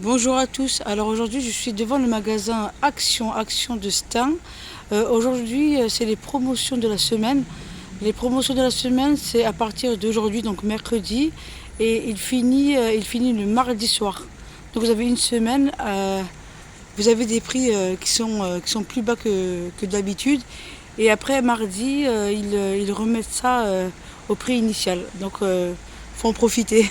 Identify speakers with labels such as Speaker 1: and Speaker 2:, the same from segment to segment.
Speaker 1: Bonjour à tous. Alors aujourd'hui, je suis devant le magasin Action de Stein. Aujourd'hui, c'est les promotions de la semaine. Les promotions de la semaine, c'est à partir d'aujourd'hui, donc mercredi, et il finit le mardi soir. Donc vous avez une semaine, vous avez des prix qui sont plus bas que d'habitude. Et après, mardi, ils remettent ça au prix initial. Donc, faut en profiter.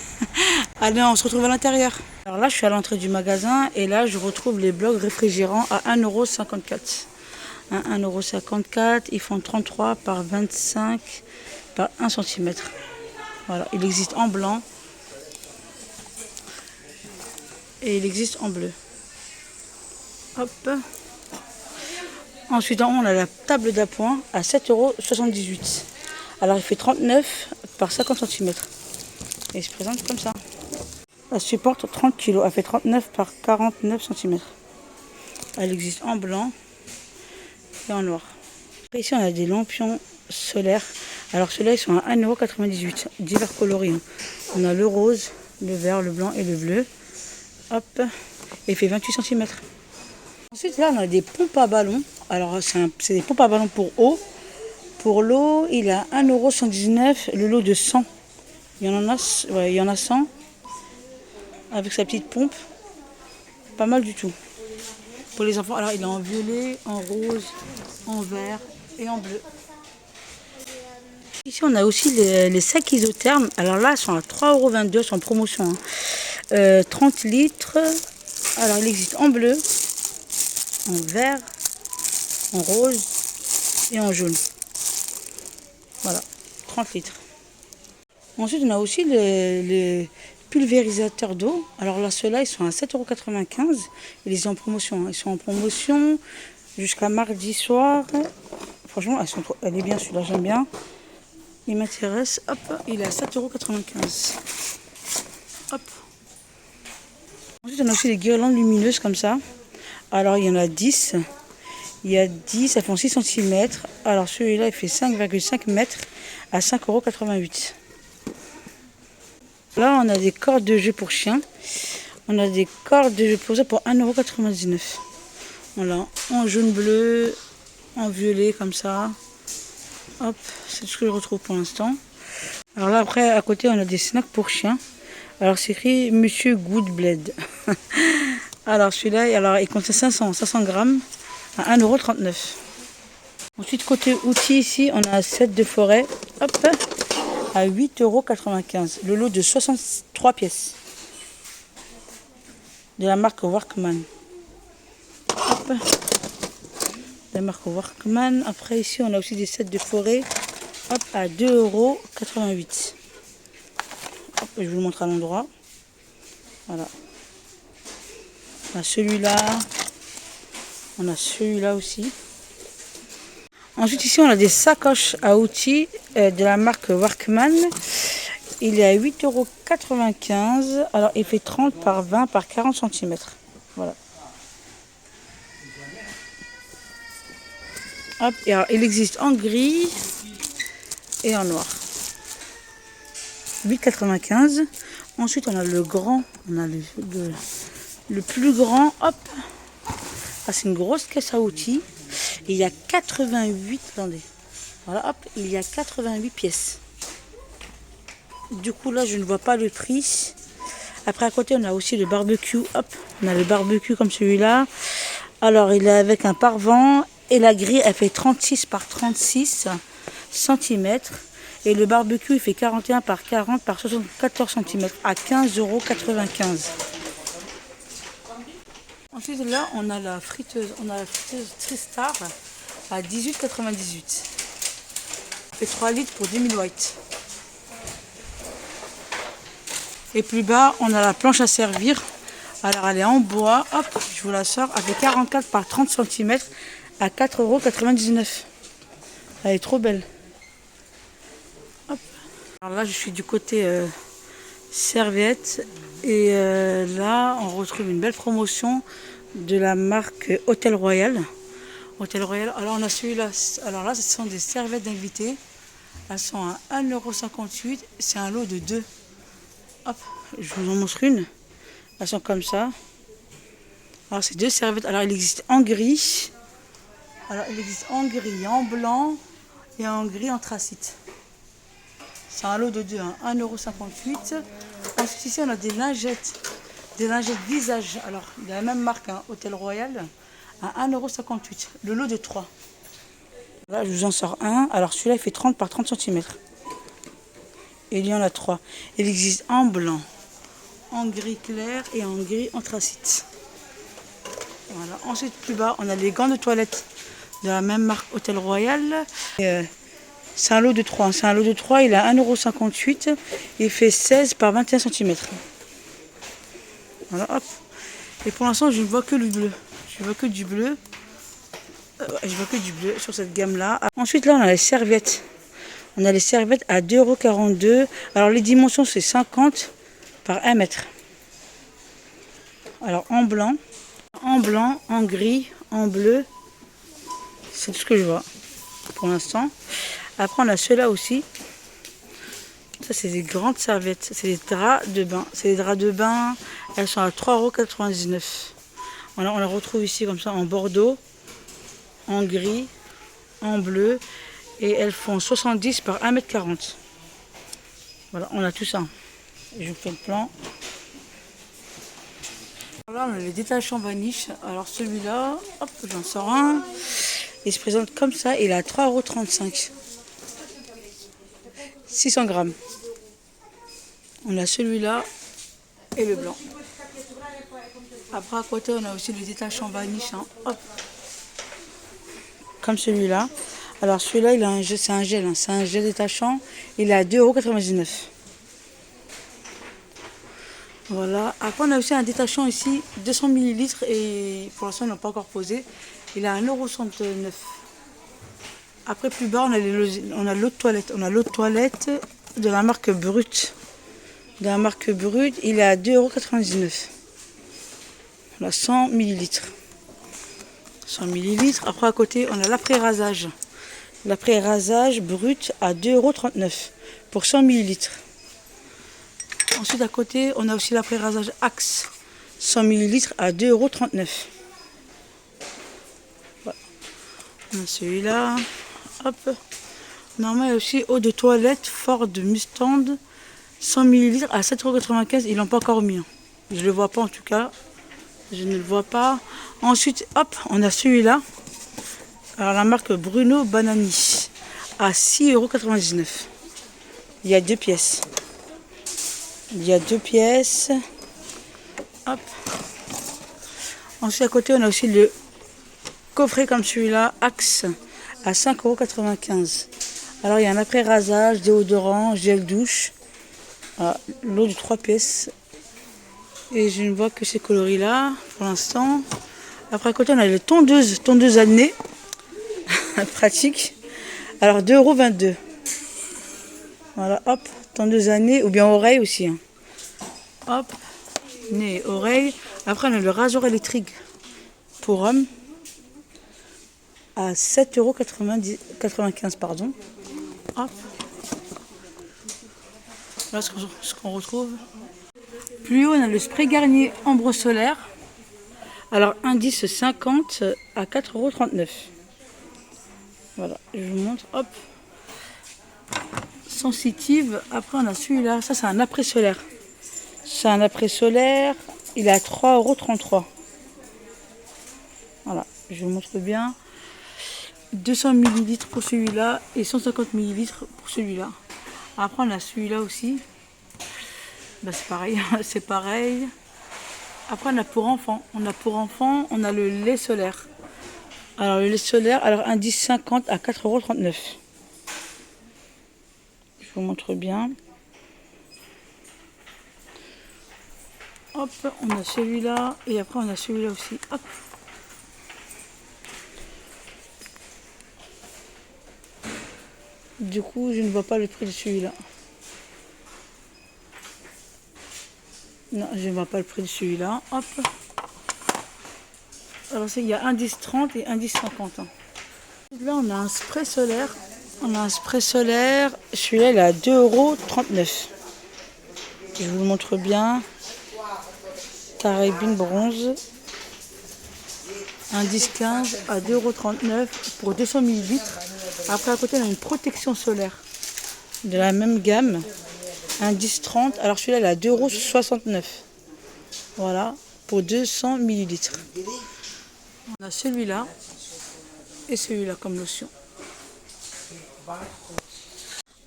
Speaker 1: Allez, on se retrouve à l'intérieur. Alors là, je suis à l'entrée du magasin et là, je retrouve les blocs réfrigérants à 1,54 €. 1,54 €, ils font 33 par 25 par 1 cm. Voilà, il existe en blanc et il existe en bleu. Hop. Ensuite, en haut, on a la table d'appoint à 7,78 €. Alors, il fait 39 par 50 cm. Et il se présente comme ça. Elle supporte 30 kg. Elle fait 39 par 49 cm. Elle existe en blanc et en noir. Après, ici, on a des lampions solaires. Alors, ceux-là, ils sont à 1,98 €. Divers coloris. On a le rose, le vert, le blanc et le bleu. Hop. Et il fait 28 cm. Ensuite, là, on a des pompes à ballon. Alors, c'est des pompes à ballon pour eau. Pour l'eau, il a 1,119 €. Le lot de 100. Il y en a 100. Avec sa petite pompe. Pas mal du tout. Pour les enfants, alors il est en violet, en rose, en vert et en bleu. Ici, on a aussi les sacs isothermes. Alors là, ils sont à 3,22 €, sont en promotion. 30 litres. Alors, il existe en bleu, en vert, en rose et en jaune. Voilà, 30 litres. Ensuite, on a aussi les pulvérisateurs d'eau. Alors là, ceux-là, ils sont à 7,95 €. Ils sont en promotion. Ils sont en promotion jusqu'à mardi soir. Franchement, elle est bien, celui-là, j'aime bien. Il m'intéresse. Hop, il est à 7,95 €. Hop. Ensuite, on a aussi les guirlandes lumineuses comme ça. Alors, il y en a 10. Il y a 10, elles font 6 cm. Alors, celui-là, il fait 5,5 mètres à 5,88 €. Là, on a des cordes de jeu pour chiens. On a des cordes de jeu pour ça pour 1,99 €. Voilà, en jaune bleu, en violet comme ça. Hop, c'est tout ce que je retrouve pour l'instant. Alors là, après, à côté, on a des snacks pour chiens. Alors, c'est écrit Monsieur Goodbled. Alors, celui-là, alors, il contient 500 grammes à 1,39 €. Ensuite, côté outils, ici, on a un set de forêt. Hop, à 8,95 €. Le lot de 63 pièces. De la marque Workman. Hop. La marque Workman. Après, ici, on a aussi des sets de forêt. Hop, à 2,88 €. Hop, je vous le montre à l'endroit. Voilà. On a celui-là. On a celui-là aussi. Ensuite, ici, on a des sacoches à outils de la marque Workman. Il est à 8,95 €. Alors, il fait 30 par 20 par 40 cm. Voilà. Hop, et alors, il existe en gris et en noir. 8,95 €. Ensuite, on a le grand. On a le plus grand. Hop. Ah, c'est une grosse caisse à outils. Et il y a 88. Attendez. Voilà, hop. Il y a 88 pièces. Du coup, là, je ne vois pas le prix. Après, à côté, on a aussi le barbecue. Hop. On a le barbecue comme celui-là. Alors, il est avec un pare-vent. Et la grille, elle fait 36 par 36 cm. Et le barbecue, il fait 41 par 40 par 74 cm à 15,95 €. Ensuite, là, on a la friteuse. On a la friteuse Tristar à 18,98 €. Elle fait 3 litres pour 10 000 watts. Et plus bas, on a la planche à servir. Alors, elle est en bois. Hop, je vous la sors. Elle fait 44 par 30 cm à 4,99 €. Elle est trop belle. Hop. Alors là, je suis du côté serviette. Et là, on retrouve une belle promotion de la marque Hôtel Royal. Hôtel Royal. Alors, on a celui-là. Alors là, ce sont des serviettes d'invités. Elles sont à 1,58 €. C'est un lot de 2. Hop, je vous en montre une. Elles sont comme ça. Alors, c'est 2 serviettes. Alors, il existe en gris. Alors, il existe en gris, en blanc et en gris anthracite. C'est un lot de 2, hein, 1,58 €. Ensuite, ici, on a des lingettes. Des lingettes visage. Alors, il y a la même marque, hein, Hôtel Royal, à 1,58 €. Le lot de 3. Là, je vous en sors un. Alors, celui-là, il fait 30 par 30 cm. Et il y en a 3. Il existe en blanc, en gris clair et en gris anthracite. Voilà. Ensuite, plus bas, on a les gants de toilette de la même marque Hôtel Royal. C'est un lot de 3. C'est un lot de 3. Il a 1,58 €. Il fait 16 par 21 cm. Voilà, hop. Et pour l'instant, je ne vois que le bleu. Je vois que du bleu. Je vois que du bleu sur cette gamme-là. Ensuite, là, on a les serviettes. On a les serviettes à 2,42 €. Alors, les dimensions, c'est 50 par 1 mètre. Alors, en blanc, en gris, en bleu. C'est tout ce que je vois pour l'instant. Après, on a ceux-là aussi. Ça, c'est des grandes serviettes. C'est des draps de bain. C'est des draps de bain. Elles sont à 3,99 €. Voilà, on les retrouve ici comme ça en bordeaux, en gris, en bleu. Et elles font 70 par 1,40 m. Voilà, on a tout ça. Je vous fais le plan. Là, on a les détachants vaniche. Alors celui-là, hop, j'en sors un. Il se présente comme ça. Il est à 3,35 €. 600 grammes. On a celui-là et le blanc. Après, à côté, on a aussi le détachant vaniche. Hein. Hop. Comme celui-là. Alors celui-là, c'est un gel. Hein. C'est un gel détachant. Il est à 2,99 €. Voilà. Après, on a aussi un détachant ici, 200 ml. Et pour l'instant, on n'a pas encore posé. Il est à 1,69 €. Après, plus bas, on a l'eau de toilette. On a l'eau de toilette de la marque Brut. De la marque Brut, il est à 2,99 €. On a 100 ml. 100 ml. Après, à côté, on a l'après-rasage. L'après-rasage Brut à 2,39 € pour 100 ml. Ensuite, à côté, on a aussi l'après-rasage Axe. 100 ml à 2,39 €. Voilà. On a celui-là. Hop. Normalement, il y a aussi eau de toilette Ford Mustang. 100 ml à 7,95 €. Ils l'ont pas encore mis. Je ne le vois pas en tout cas. Je ne le vois pas. Ensuite, hop, on a celui-là. Alors, la marque Bruno Banani. À 6,99 €. Il y a 2 pièces. Il y a 2 pièces. Hop. Ensuite, à côté, on a aussi le coffret comme celui-là, Axe, à 5,95 €. Alors, il y a un après-rasage, déodorant, gel douche. L'eau de 3 pièces. Et je ne vois que ces coloris-là, pour l'instant. Après, à côté, on a les tondeuses à nez. Pratique. Alors, 2,22 €. Voilà, hop. Tondeuse à nez ou bien oreille aussi. Hein. Hop, nez, oreille. Après, on a le rasoir électrique pour homme à 7,95 €. Pardon. Hop. Là, ce qu'on retrouve. Plus haut, on a le spray Garnier Ambre Solaire. Alors, indice 50 à 4,39 €. Voilà, je vous montre. Hop. Sensitive. Après, on a celui-là. Ça, c'est un après-solaire. C'est un après-solaire. Il est à 3,33 €. Voilà, je vous montre bien. 200 ml pour celui-là et 150 ml pour celui-là. Après, on a celui-là aussi. Bah, c'est pareil. C'est pareil. Après, on a pour enfants. On a le lait solaire. Alors, le lait solaire, alors indice 50 à 4,39 €. Je vous montre bien. Hop, on a celui-là et après on a celui-là aussi. Hop. Du coup, je ne vois pas le prix de celui-là. Non, je ne vois pas le prix de celui-là. Hop. Alors, il y a indice 30 et indice 50. Hein. Là, on a un spray solaire. Celui-là, il est à 2,39 €. Je vous le montre bien. Carabine bronze. Un 10-15 à 2,39 € pour 200 ml. Après, à côté, on a une protection solaire de la même gamme. Un 10-30. Alors, celui-là, il est à 2,69 €. Voilà, pour 200 ml. On a celui-là et celui-là comme lotion.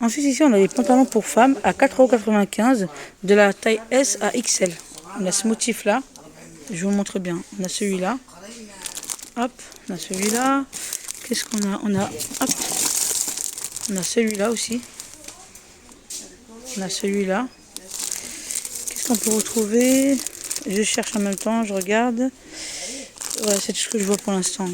Speaker 1: Ensuite, ici, on a les pantalons pour femmes à 4,95 € de la taille S à XL. On a ce motif-là. Je vous montre bien. On a celui-là. Hop, on a celui-là. Qu'est-ce qu'on a? Hop, on a celui-là aussi. On a celui-là. Qu'est-ce qu'on peut retrouver? Je cherche en même temps, je regarde. Ouais, c'est tout ce que je vois pour l'instant.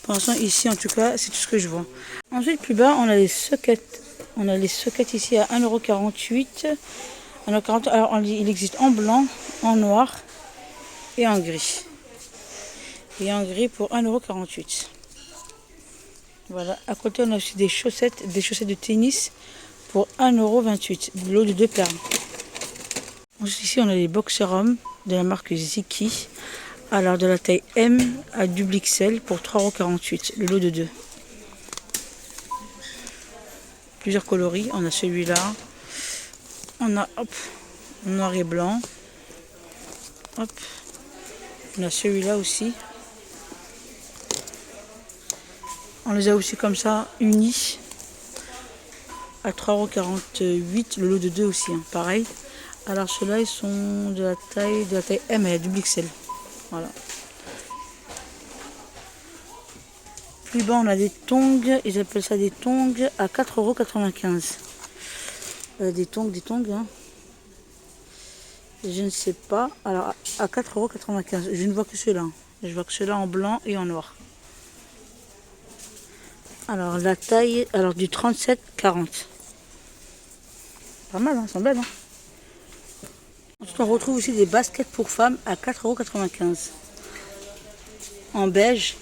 Speaker 1: Pour l'instant, ici, en tout cas, c'est tout ce que je vois. Ensuite, plus bas, on a les sockets. On a les sockets ici à 1,48 €. 1,40 €. Alors, il existe en blanc, en noir et en gris. Et en gris pour 1,48 €. Voilà. À côté, on a aussi des chaussettes de tennis pour 1,28 €. Lot de 2 paires. Ensuite, ici, on a les boxer hommes de la marque Ziki. Alors, de la taille M à double XL pour 3,48 €. Le lot de 2. Plusieurs coloris. On a celui-là. On a, hop, noir et blanc. Hop. On a celui-là aussi. On les a aussi comme ça, unis, à 3,48 €, le lot de 2 aussi, hein, pareil. Alors ceux-là, ils sont de la taille M et double XL. Voilà. Plus bas, on a des tongs, ils appellent ça des tongs à 4,95 €. Des tongs, hein. Je ne sais pas. Alors à 4,95 €, je ne vois que ceux-là. Je vois que ceux-là en blanc et en noir. Alors la taille, alors du 37-40. Pas mal, hein, elles sont belles. Hein. Ensuite, on retrouve aussi des baskets pour femmes à 4,95 €. En beige,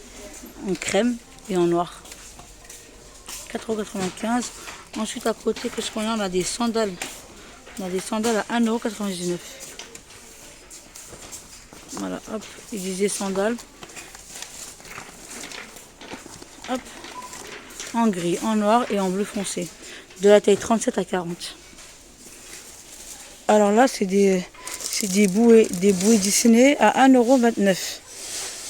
Speaker 1: en crème et en noir. 4,95 €. Ensuite, à côté, qu'est-ce qu'on a? On a des sandales. On a des sandales à 1,99 €. Voilà, hop, ils disaient sandales. Hop. En gris, en noir et en bleu foncé. De la taille 37 à 40. Alors là, c'est des bouées Disney à 1,29 €.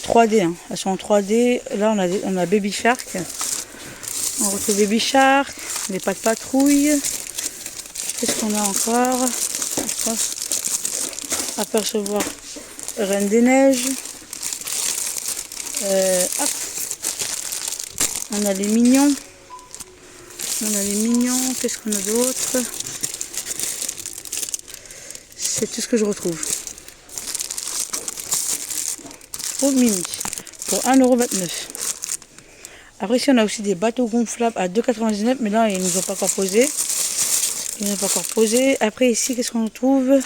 Speaker 1: 3D, hein. Elles sont en 3D. Là, on a Baby Shark. On retrouve Baby Shark, les pattes patrouille. Qu'est-ce qu'on a encore? Je pense apercevoir Reine des Neiges. Hop. On a les mignons. Qu'est-ce qu'on a d'autre? C'est tout ce que je retrouve. Trop mini. Pour 1,29 €. Après, ici, on a aussi des bateaux gonflables à 2,99 €. Mais là, ils ne nous ont pas encore posé. Après, ici, qu'est-ce qu'on trouve?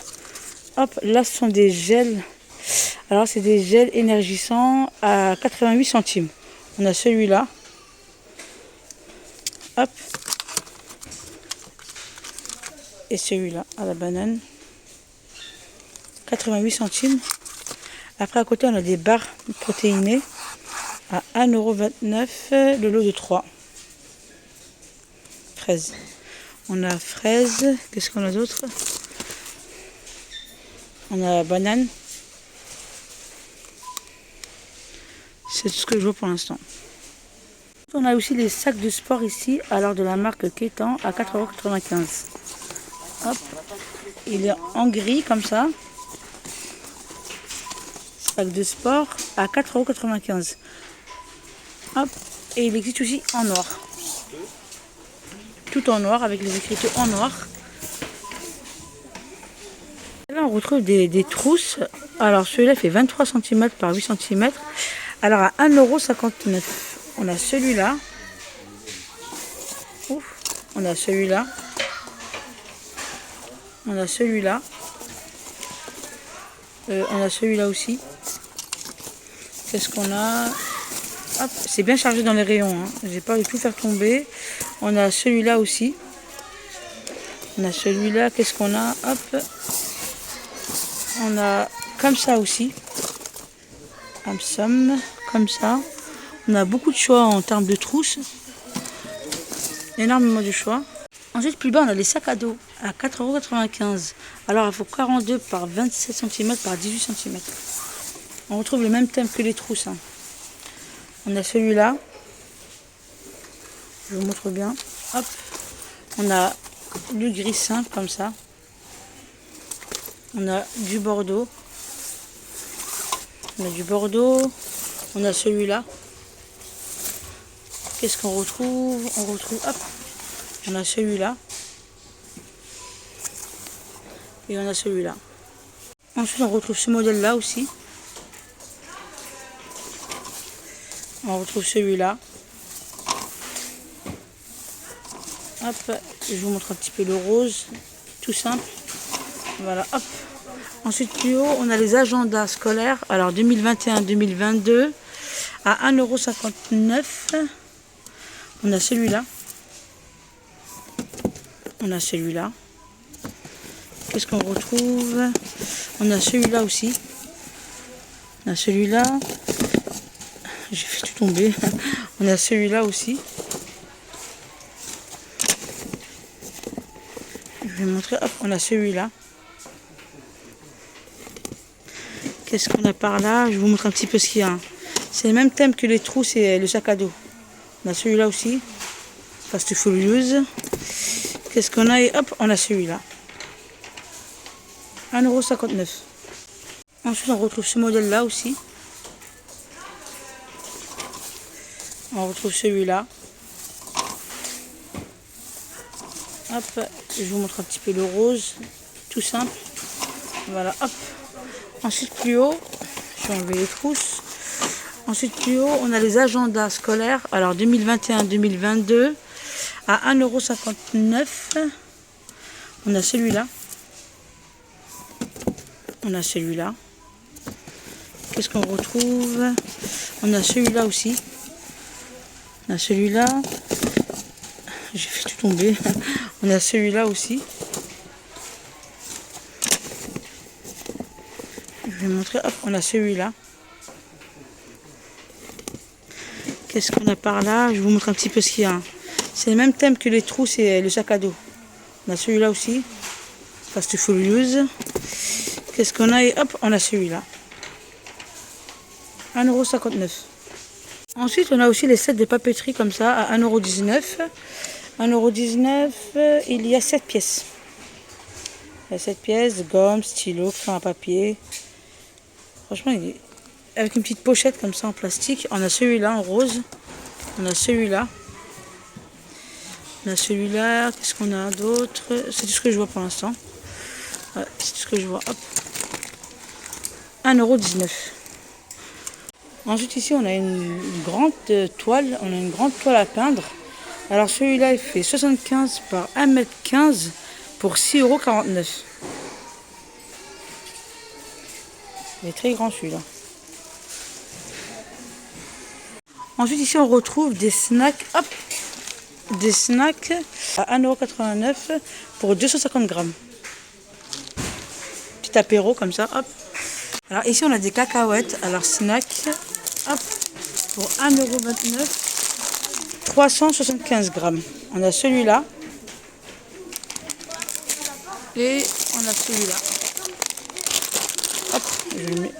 Speaker 1: Hop, là, ce sont des gels. Alors, c'est des gels énergisants à 88 centimes. On a celui-là. Hop. Et celui-là, à la banane. 88 centimes. Après, à côté, on a des barres protéinées à 1,29 €, le lot de 3. Fraises. On a fraise. Qu'est-ce qu'on a d'autre? On a banane. C'est tout ce que je vois pour l'instant. On a aussi les sacs de sport ici, alors de la marque Kétan à 4,95 €. Hop. Il est en gris comme ça. Sac de sport à 4,95 €. Hop. Et il existe aussi en noir. Tout en noir avec les écritures en noir. Là, on retrouve des trousses. Alors, celui-là fait 23 cm par 8 cm. Alors, à 1,59 €. On a celui-là. On a celui-là. On a celui-là. On a celui-là aussi. Qu'est-ce qu'on a? Hop, c'est bien chargé dans les rayons. Hein. J'ai pas eu tout faire tomber. On a celui-là aussi. On a celui-là. Qu'est-ce qu'on a? Hop. On a comme ça aussi. Amsam, comme ça. On a beaucoup de choix en termes de trousses. Énormément de choix. Ensuite, plus bas, on a les sacs à dos à 4,95 €. Alors, il faut 42 par 27 cm par 18 cm. On retrouve le même thème que les trousses. Hein. On a celui-là. Je vous montre bien. Hop. On a du gris simple, comme ça. On a du bordeaux. On a du bordeaux. On a celui-là. Qu'est-ce qu'on retrouve? On retrouve, hop. On a celui-là. Et on a celui-là. Ensuite, on retrouve ce modèle-là aussi. On retrouve celui-là. Hop, je vous montre un petit peu le rose. Tout simple. Voilà, hop. Ensuite, plus haut, on a les agendas scolaires. Alors, 2021-2022 à 1,59 €. On a celui-là. On a celui-là. Qu'est-ce qu'on retrouve? On a celui-là aussi. On a celui-là. J'ai fait tout tomber. On a celui-là aussi. Je vais montrer. Hop, on a celui-là. Qu'est-ce qu'on a par là? Je vous montre un petit peu ce qu'il y a. C'est le même thème que les trousses et le sac à dos. On a celui-là aussi. Fast Furious. Qu'est-ce qu'on a? Et hop, on a celui-là. 1,59 €. Ensuite, on retrouve ce modèle-là aussi. On retrouve celui-là. Hop, je vous montre un petit peu le rose. Tout simple. Voilà, hop. Ensuite, plus haut, je vais enlever les trousses. Ensuite, plus haut, on a les agendas scolaires. Alors, 2021-2022 à 1,59 €. On a celui-là. On a celui-là. Qu'est-ce qu'on retrouve? On a celui-là aussi. On a celui-là. J'ai fait tout tomber. On a celui-là aussi. Je vais montrer. Hop, on a celui-là. Qu'est-ce qu'on a par là? Je vous montre un petit peu ce qu'il y a. C'est le même thème que les trousses et le sac à dos. On a celui-là aussi. Fast Furious. Qu'est-ce qu'on a? Et hop, on a celui-là. 1,59 €. Ensuite, on a aussi les sets de papeterie comme ça à 1,19 €. 1,19 €, il y a 7 pièces. Il y a 7 pièces, gomme, stylo, crayon à papier. Franchement, il est avec une petite pochette comme ça en plastique. On a celui-là en rose. On a celui-là. On a celui-là. Qu'est-ce qu'on a d'autre? C'est tout ce que je vois pour l'instant. Ouais, c'est tout ce que je vois. Hop. 1,19 €. Ensuite, ici, on a une grande toile. On a une grande toile à peindre. Alors, celui-là, il fait 75 par 1,15 m pour 6,49 €. Il est très grand, celui-là. Ensuite, ici, on retrouve des snacks. Hop, des snacks à 1,89 € pour 250 grammes. Petit apéro comme ça. Hop. Alors, ici, on a des cacahuètes. Alors, snack. Hop, pour 1,29 €, 375 grammes. On a celui-là. Et on a celui-là. Hop, je le mets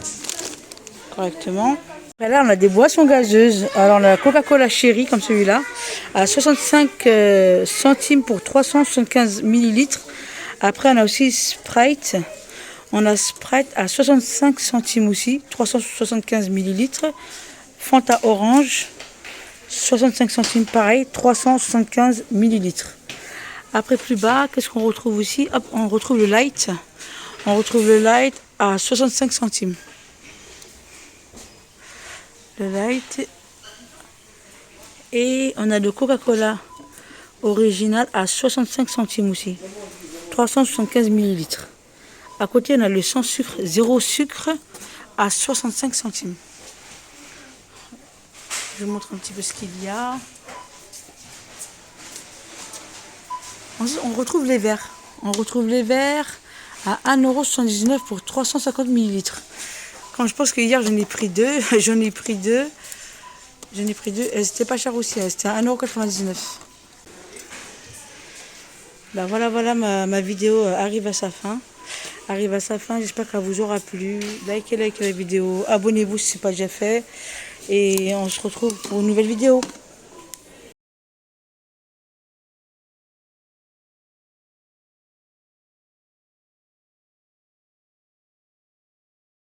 Speaker 1: correctement. Et là, on a des boissons gazeuses. Alors, on a la Coca-Cola Cherry, comme celui-là, à 65 centimes pour 375 ml. Après, on a aussi Sprite. On a Sprite à 65 centimes aussi, 375 ml. Fanta Orange, 65 centimes pareil, 375 ml. Après, plus bas, qu'est-ce qu'on retrouve aussi? Hop, on retrouve le Light. On retrouve le Light à 65 centimes. Le Light. Et on a le Coca-Cola original à 65 centimes aussi, 375 ml. À côté, on a le sans sucre, zéro sucre à 65 centimes. Je vous montre un petit peu ce qu'il y a. Ensuite, on retrouve les verres. On retrouve les verres à 1,79 € pour 350 ml. contre, je pense que hier, j'en ai pris deux. J'en ai pris deux. J'en ai pris deux. Elles étaient pas chères aussi. Elles étaient à 1,99 €. Ben voilà, ma vidéo arrive à sa fin. Arrive à sa fin. J'espère qu'elle vous aura plu. Likez la vidéo. Abonnez-vous si ce n'est pas déjà fait. Et on se retrouve pour une nouvelle vidéo.